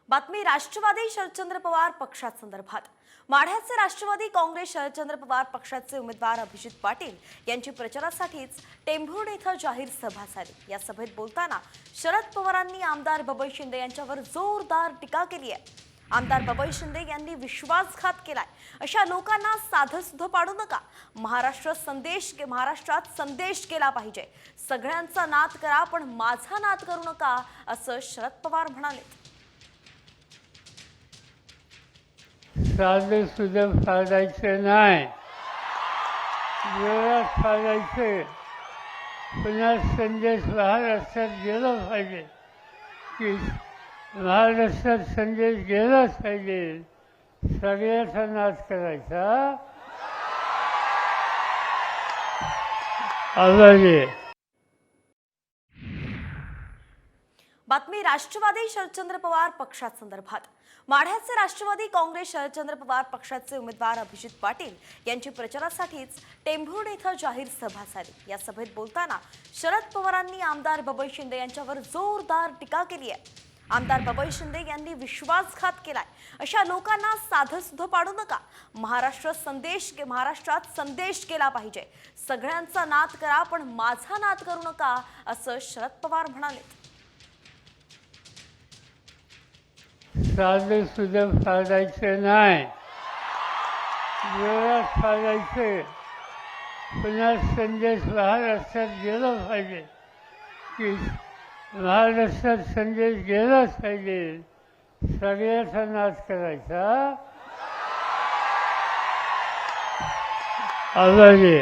बातमी राष्ट्रवादी शरदचंद्र पवार पक्षासंदर्भात। माढ्याचे राष्ट्रवादी काँग्रेस शरदचंद्र पवार पक्षाचे उमेदवार अभिजित पाटील यांची प्रचारासाठीच टेंभुर्णी इथं जाहीर सभा झाली। या सभेत बोलताना शरद पवारांनी आमदार बबन शिंदे यांच्यावर जोरदार टीका केली आहे। आमदार बबन शिंदे यांनी विश्वासघात केलाय, अशा लोकांना साधं सुद्धा पाडू नका। महाराष्ट्रात संदेश केला पाहिजे। सगळ्यांचा नाद करा पण माझा नाद करू नका, असं शरद पवार म्हणाले। साधं सुद्धा फाडायचं नाही, जोरात फाडायचं। पुन्हा संदेश महाराष्ट्रात गेला पाहिजे की महाराष्ट्रात संदेश गेलाच पाहिजे। सगळ्याचा नाद करायचा। आभारी। बातमी राष्ट्रवादी शरदचंद्र पवार पक्षासंदर्भात। माढ्याचे राष्ट्रवादी काँग्रेस शरदचंद्र पवार पक्षाचे उमेदवार अभिजित पाटील यांची प्रचारासाठीच टेंभुर्णी इथं जाहीर सभा झाली। या सभेत बोलताना शरद पवारांनी आमदार बबन शिंदे यांच्यावर जोरदार टीका केली आहे। आमदार बबन शिंदे यांनी विश्वासघात केलाय, अशा लोकांना साधं सुद्धा पाडू नका। महाराष्ट्रात संदेश केला पाहिजे। सगळ्यांचा नाद करा पण माझा नाद करू नका, असं शरद पवार म्हणाले। साधं सुद्धा फाडायचं नाही, जोरात फाडायचं। पुन्हा संदेश महाराष्ट्रात गेला पाहिजे की महाराष्ट्रात संदेश गेलाच पाहिजे। सगळ्याचा नाद करायचा। आभारी।